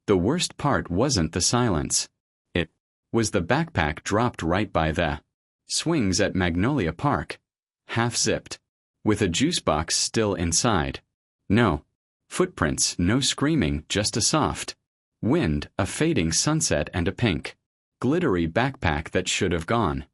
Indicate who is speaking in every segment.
Speaker 1: The worst part wasn't the silence. It was the backpack dropped right by the swings at Magnolia Park, half-zipped, with a juice box still inside. No footprints, no screaming, just a soft wind, a fading sunset, and a pink, glittery backpack that should have gone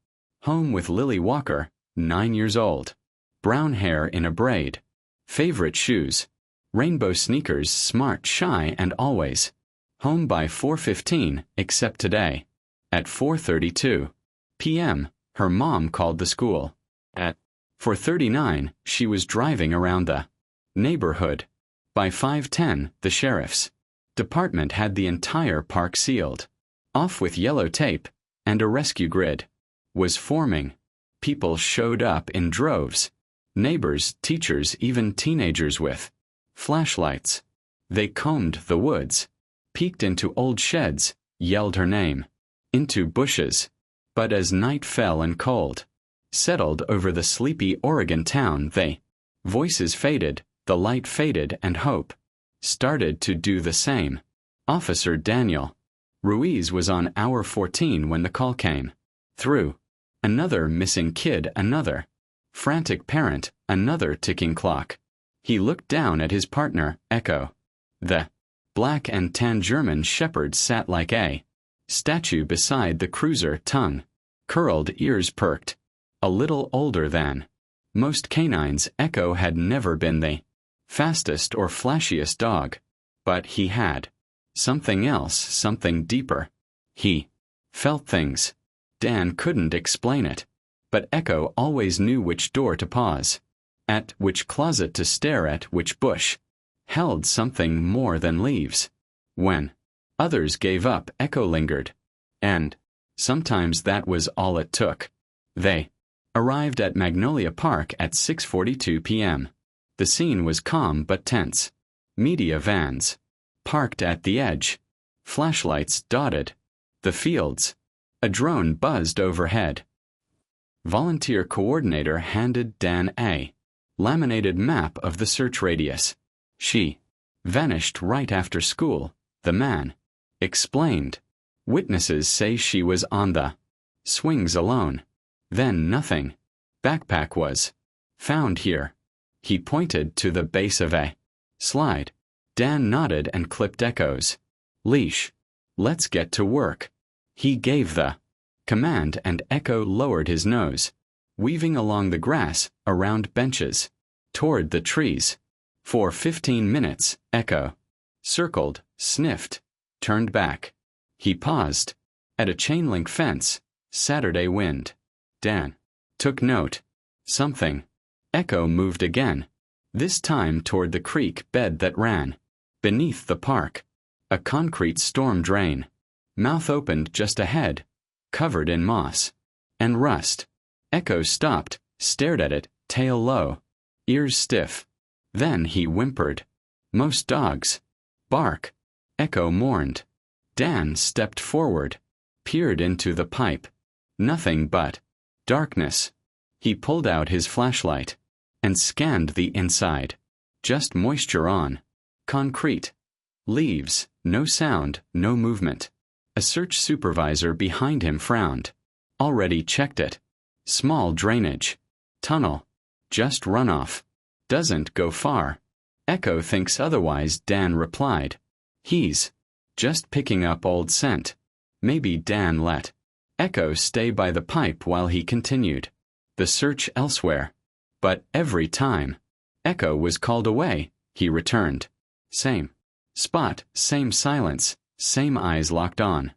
Speaker 1: home with Lily Walker, 9 years old. Brown hair in a braid. Favorite shoes. Rainbow sneakers, smart, shy, and always home by 4:15, except today. At 4:32 p.m., her mom called the school. At 4:39, she was driving around the neighborhood. By 5:10, the sheriff's department had the entire park sealed off with yellow tape, and a rescue grid was forming. People showed up in droves. Neighbors, teachers, even teenagers with flashlights. They combed the woods, peeked into old sheds, yelled her name, into bushes. But as night fell and cold settled over the sleepy Oregon town, voices faded, the light faded, and hope started to do the same. Officer Daniel Ruiz was on hour 14 when the call came through. Another missing kid, another frantic parent, another ticking clock. He looked down at his partner, Echo. The black and tan German shepherd sat like a statue beside the cruiser, tongue curled, ears perked. A little older than most canines, Echo had never been the fastest or flashiest dog. But he had something else, something deeper. He felt things. Dan couldn't explain it. But Echo always knew which door to pause at, which closet to stare at, which bush held something more than leaves. When others gave up, Echo lingered. And sometimes that was all it took. They arrived at Magnolia Park at 6:42 p.m. The scene was calm but tense. Media vans parked at the edge. Flashlights dotted the fields. A drone buzzed overhead. Volunteer coordinator handed Dan a laminated map of the search radius. She vanished right after school, the man explained. Witnesses say she was on the swings alone. Then nothing. Backpack was found here. He pointed to the base of a slide. Dan nodded and clipped Echo's leash. Let's get to work. He gave the command, and Echo lowered his nose, weaving along the grass, around benches, toward the trees. For 15 minutes, Echo circled, sniffed, turned back. He paused at a chain-link fence. Saturday wind. Dan took note. Something. Echo moved again, this time toward the creek bed that ran beneath the park. A concrete storm drain. Mouth opened just ahead, covered in moss and rust. Echo stopped, stared at it, tail low, ears stiff. Then he whimpered. Most dogs bark. Echo mourned. Dan stepped forward, peered into the pipe. Nothing but darkness. He pulled out his flashlight and scanned the inside. Just moisture on concrete. Leaves, no sound, no movement. A search supervisor behind him frowned. Already checked it. Small drainage. Tunnel. Just runoff. Doesn't go far. Echo thinks otherwise, Dan replied. He's just picking up old scent. Maybe Dan let Echo stay by the pipe while he continued the search elsewhere. But every time Echo was called away, he returned. Same spot, same silence, same eyes locked on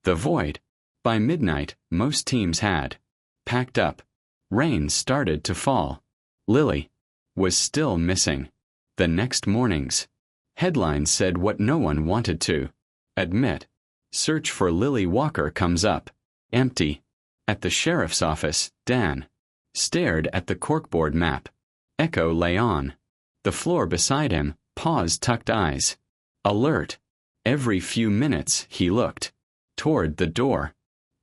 Speaker 1: the void. By midnight, most teams had packed up. Rain started to fall. Lily was still missing. The next morning's headlines said what no one wanted to admit. Search for Lily Walker comes up empty. At the sheriff's office, Dan stared at the corkboard map. Echo lay on the floor beside him, paws tucked, eyes alert. Every few minutes he looked toward the door.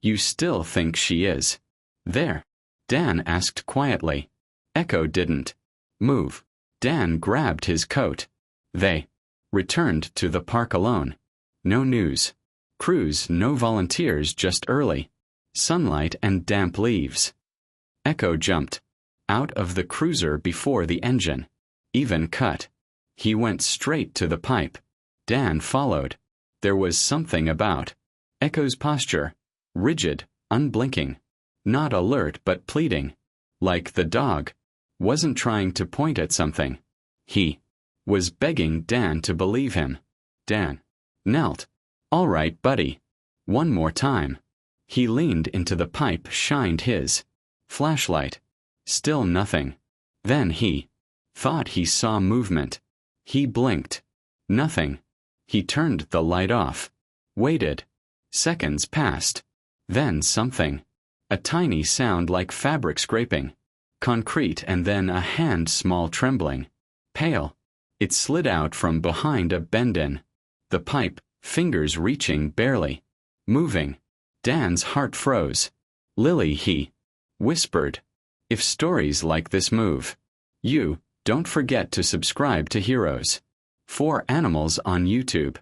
Speaker 1: You still think she is there? Dan asked quietly. Echo didn't move. Dan grabbed his coat. They returned to the park alone. No news. Crews, no volunteers, just early. Sunlight and damp leaves. Echo jumped. Out of the cruiser before the engine. Even cut. He went straight to the pipe. Dan followed. There was something about Echo's posture. Rigid, unblinking. Not alert but pleading. Like the dog. Wasn't trying to point at something. He was begging Dan to believe him. Dan knelt. All right, buddy. One more time. He leaned into the pipe, shined his flashlight. Still nothing. Then he thought he saw movement. He blinked. Nothing. He turned the light off. Waited. Seconds passed. Then something. A tiny sound like fabric scraping. Concrete, and then a hand small trembling. Pale. It slid out from behind a bend-in. The pipe, fingers reaching barely. Moving. Dan's heart froze. Lily, he whispered. If stories like this move you, don't forget to subscribe to Heroes. 4 Animals on YouTube.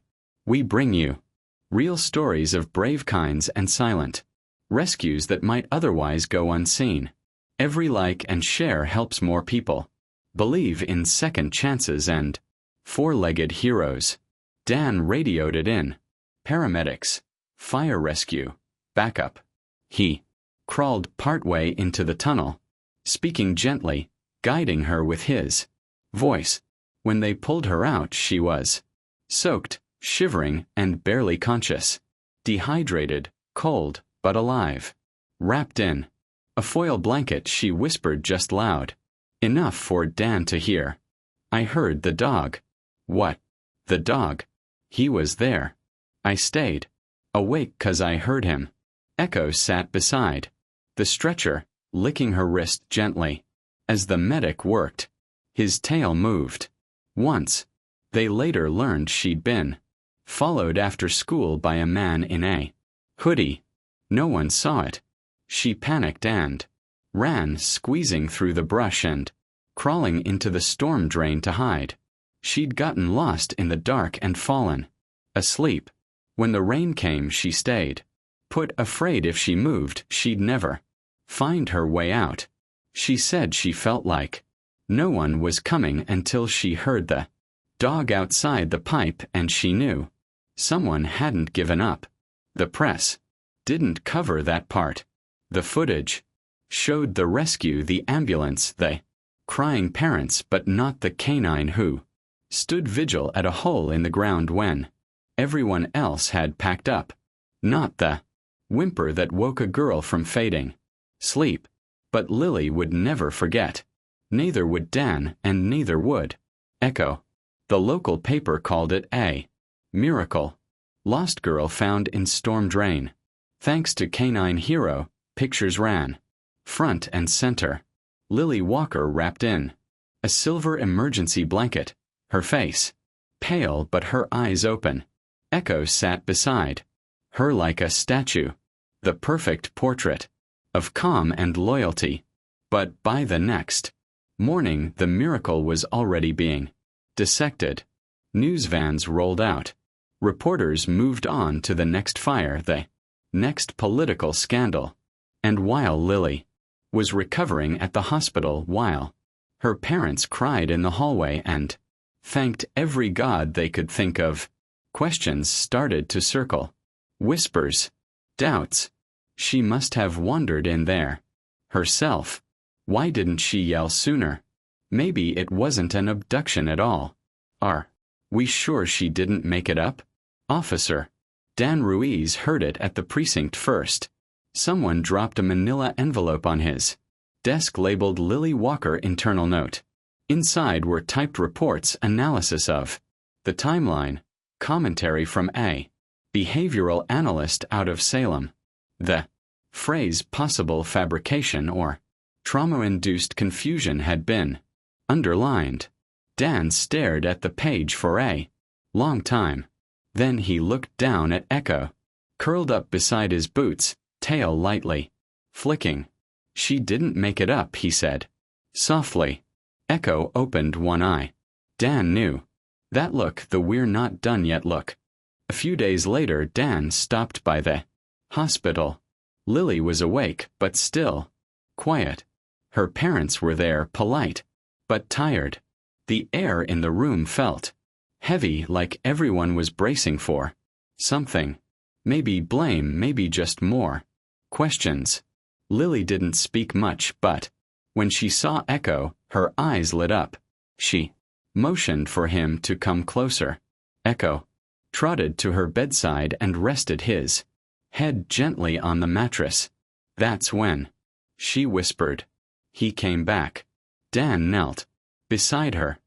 Speaker 1: We bring you real stories of brave kinds and silent rescues that might otherwise go unseen. Every like and share helps more people believe in second chances and 4-legged heroes. Dan radioed it in. Paramedics. Fire rescue. Backup. He crawled partway into the tunnel, speaking gently, guiding her with his voice. When they pulled her out, she was soaked, shivering, and barely conscious. Dehydrated, cold, but alive. Wrapped in a foil blanket, she whispered just loud. Enough for Dan to hear. I heard the dog. What? The dog. He was there. I stayed awake 'cause I heard him. Echo sat beside the stretcher, licking her wrist gently. As the medic worked, his tail moved. Once, they later learned she'd been followed after school by a man in a hoodie. No one saw it. She panicked and ran, squeezing through the brush and crawling into the storm drain to hide. She'd gotten lost in the dark and fallen asleep. When the rain came, she stayed put, afraid if she moved, she'd never find her way out. She said she felt like no one was coming until she heard the dog outside the pipe, and she knew someone hadn't given up. The press didn't cover that part. The footage showed the rescue, the ambulance, the crying parents, but not the canine who stood vigil at a hole in the ground when everyone else had packed up. Not the whimper that woke a girl from fading sleep. But Lily would never forget. Neither would Dan, and neither would Echo. The local paper called it a miracle. Lost girl found in storm drain. Thanks to canine hero, pictures ran front and center. Lily Walker wrapped in a silver emergency blanket, her face pale but her eyes open. Echo sat beside her like a statue, the perfect portrait of calm and loyalty. But by the next morning, the miracle was already being dissected. News vans rolled out. Reporters moved on to the next fire, the next political scandal. And while Lily was recovering at the hospital, while her parents cried in the hallway and thanked every god they could think of, questions started to circle. Whispers. Doubts. She must have wandered in there herself. Why didn't she yell sooner? Maybe it wasn't an abduction at all. Are we sure she didn't make it up? Officer Dan Ruiz heard it at the precinct first. Someone dropped a manila envelope on his desk labeled Lily Walker internal note. Inside were typed reports, analysis of the timeline, commentary from a behavioral analyst out of Salem. The phrase possible fabrication or trauma-induced confusion had been underlined. Dan stared at the page for a long time. Then he looked down at Echo, curled up beside his boots, tail lightly flicking. She didn't make it up, he said softly. Echo opened one eye. Dan knew that look, the we're not done yet look. A few days later, Dan stopped by the hospital. Lily was awake, but still quiet. Her parents were there, polite, but tired. The air in the room felt heavy, like everyone was bracing for something. Maybe blame, maybe just more questions. Lily didn't speak much, but when she saw Echo, her eyes lit up. She motioned for him to come closer. Echo trotted to her bedside and rested his head gently on the mattress. That's when she whispered. He came back. Dan knelt beside her.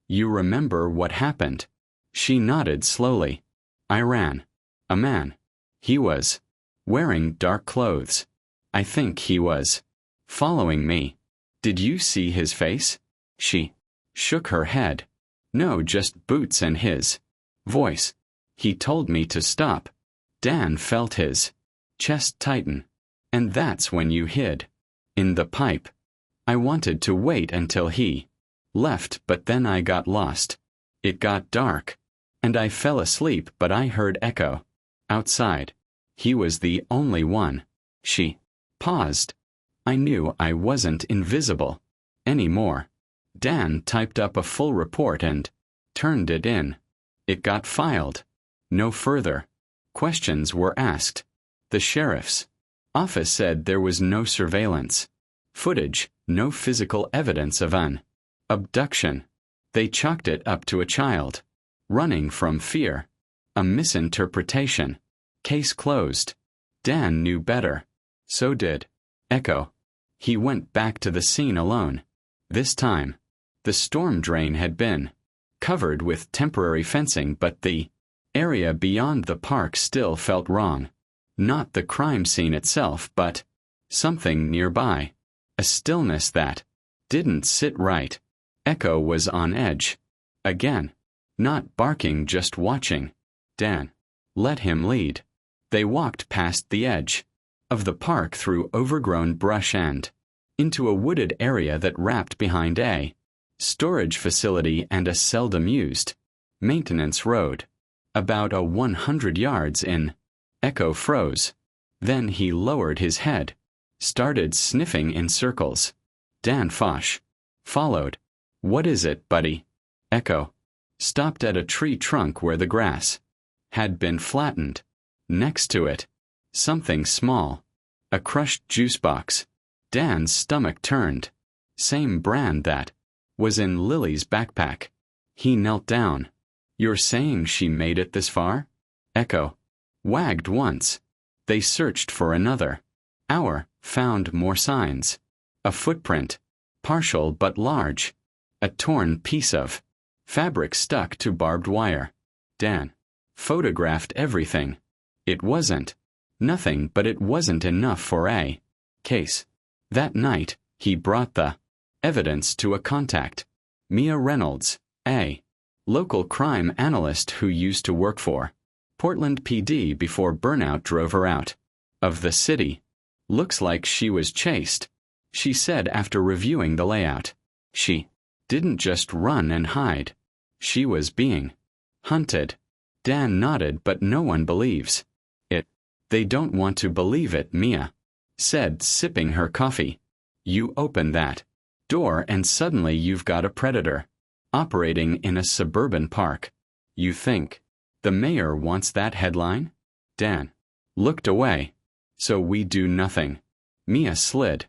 Speaker 1: You remember what happened? She nodded slowly. I ran. A man. He was wearing dark clothes. I think he was following me. Did you see his face? She shook her head. No, just boots and his voice. He told me to stop. Dan felt his chest tighten. And that's when you hid. In the pipe. I wanted to wait until he left, but then I got lost. It got dark. And I fell asleep, but I heard Echo outside. He was the only one. She paused. I knew I wasn't invisible anymore. Dan typed up a full report and turned it in. It got filed. No further questions were asked. The sheriff's office said there was no surveillance footage, no physical evidence of an abduction. They chalked it up to a child running from fear. A misinterpretation. Case closed. Dan knew better. So did Echo. He went back to the scene alone. This time, the storm drain had been covered with temporary fencing, but the area beyond the park still felt wrong. Not the crime scene itself, but something nearby. A stillness that didn't sit right. Echo was on edge. Again. Not barking, just watching. Dan let him lead. They walked past the edge of the park, through overgrown brush and into a wooded area that wrapped behind a storage facility and a seldom used maintenance road. About 100 yards in, Echo froze. Then he lowered his head, started sniffing in circles. Dan followed. What is it, buddy? Echo stopped at a tree trunk where the grass had been flattened. Next to it, something small. A crushed juice box. Dan's stomach turned. Same brand that was in Lily's backpack. He knelt down. You're saying she made it this far? Echo wagged once. They searched for another hour, found more signs. A footprint. Partial but large. A torn piece of fabric stuck to barbed wire. Dan photographed everything. It wasn't nothing, but it wasn't enough for a case. That night, he brought the evidence to a contact. Mia Reynolds, a local crime analyst who used to work for Portland PD before burnout drove her out of the city. Looks like she was chased, she said after reviewing the layout. She didn't just run and hide. She was being hunted. Dan nodded, but no one believes it. They don't want to believe it, Mia said, sipping her coffee. You open that door and suddenly you've got a predator operating in a suburban park. You think the mayor wants that headline? Dan looked away. So we do nothing. Mia slid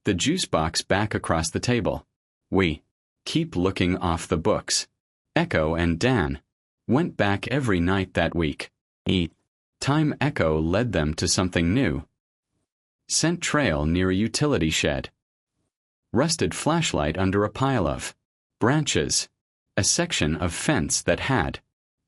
Speaker 1: the juice box back across the table. We keep looking off the books. Echo and Dan went back every night that week. Each time Echo led them to something new. Scent trail near a utility shed. Rusted flashlight under a pile of branches. A section of fence that had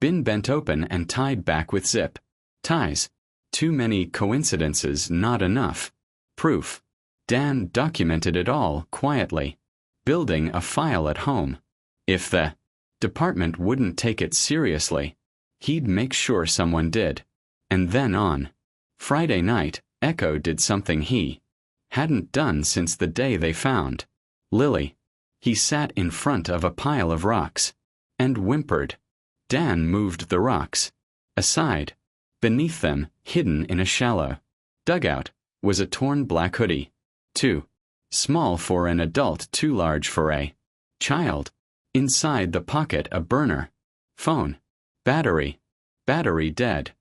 Speaker 1: been bent open and tied back with zip ties. Too many coincidences, not enough proof. Dan documented it all quietly, building a file at home. If the department wouldn't take it seriously, he'd make sure someone did. And then on Friday night, Echo did something he hadn't done since the day they found Lily. He sat in front of a pile of rocks and whimpered. Dan moved the rocks. Aside, beneath them, hidden in a shallow dugout, was a torn black hoodie. Too small for an adult, too large for a child. Inside the pocket a burner. Phone. Battery. Battery dead.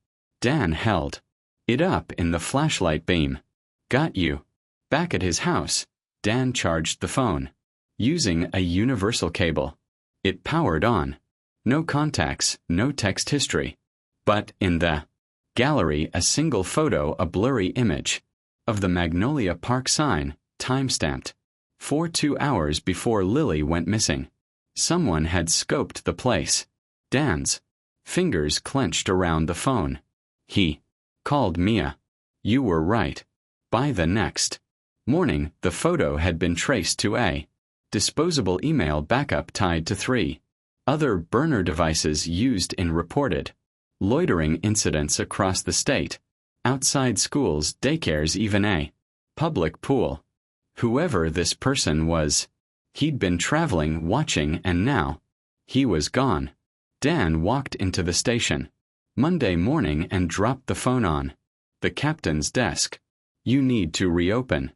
Speaker 1: Dan held it up in the flashlight beam. Got you. Back at his house, Dan charged the phone. Using a universal cable. It powered on. No contacts, no text history. But in the gallery a single photo, a blurry image, of the Magnolia Park sign, time-stamped. 2 hours before Lily went missing. Someone had scoped the place. Dan's fingers clenched around the phone. He called Mia. You were right. By the next morning, the photo had been traced to a disposable email backup tied to 3 other burner devices used in reported loitering incidents across the state, outside schools, daycares, even a public pool. Whoever this person was, he'd been traveling, watching, and now he was gone. Dan walked into the station Monday morning and dropped the phone on the captain's desk. You need to reopen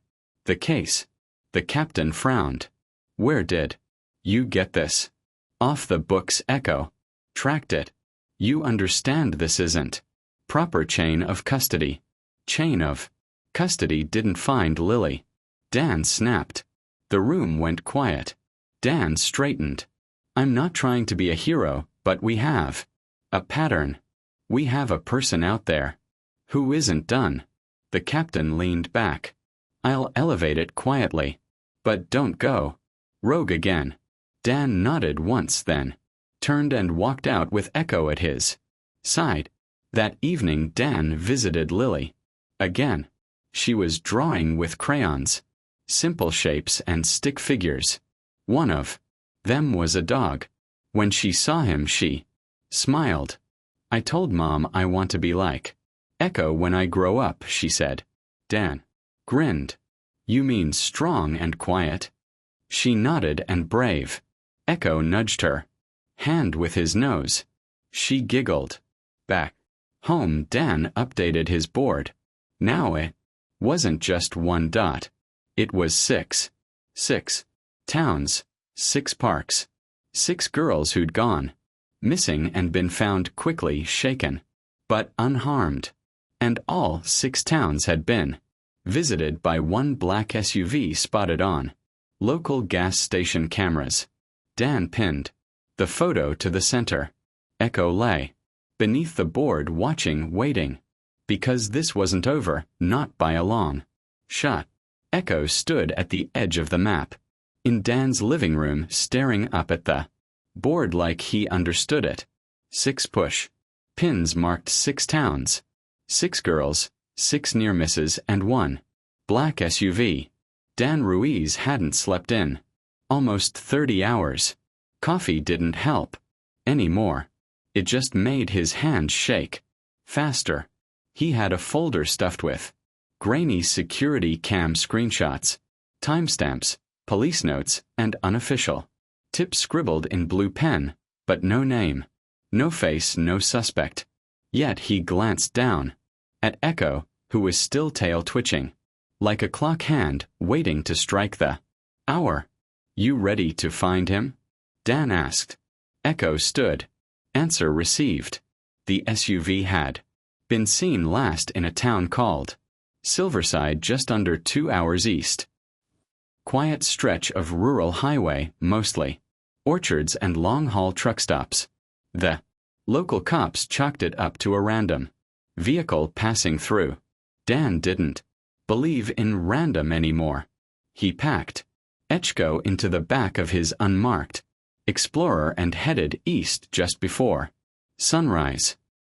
Speaker 1: the case. The captain frowned. Where did you get this? Off the books. Echo tracked it. You understand this isn't proper chain of custody. Chain of custody didn't find Lily. Dan snapped. The room went quiet. Dan straightened. I'm not trying to be a hero, but we have a pattern. We have a person out there who isn't done. The captain leaned back. I'll elevate it quietly. But don't go rogue again. Dan nodded once, then turned and walked out with Echo at his side. That evening Dan visited Lily again. She was drawing with crayons, simple shapes and stick figures. One of them was a dog. When she saw him she smiled. I told Mom I want to be like Echo when I grow up, she said. Dan grinned. You mean strong and quiet? She nodded. And brave. Echo nudged her hand with his nose. She giggled. Back home Dan updated his board. Now it wasn't just 1 dot. It was 6. 6 towns, 6 parks, 6 girls who'd gone missing and been found quickly, shaken, but unharmed. And all 6 towns had been visited by 1 black SUV spotted on local gas station cameras. Dan pinned the photo to the center. Echo lay beneath the board, watching, waiting. Because this wasn't over, not by a long shot. Echo stood at the edge of the map, in Dan's living room, staring up at the board like he understood it. 6 push pins marked 6 towns, 6 girls, 6 near misses, and 1 black SUV. Dan Ruiz hadn't slept in almost 30 hours. Coffee didn't help anymore. It just made his hands shake faster. He had a folder stuffed with grainy security cam screenshots, timestamps, police notes, and unofficial tips scribbled in blue pen, but no name, no face, no suspect. Yet he glanced down at Echo, who was still tail twitching, like a clock hand waiting to strike the hour. You ready to find him? Dan asked. Echo stood. Answer received. The SUV had been seen last in a town called Silverside, just under 2 hours east. Quiet stretch of rural highway, mostly orchards and long-haul truck stops. The local cops chalked it up to a random vehicle passing through. Dan didn't believe in random anymore. He packed Echko into the back of his unmarked Explorer and headed east just before sunrise.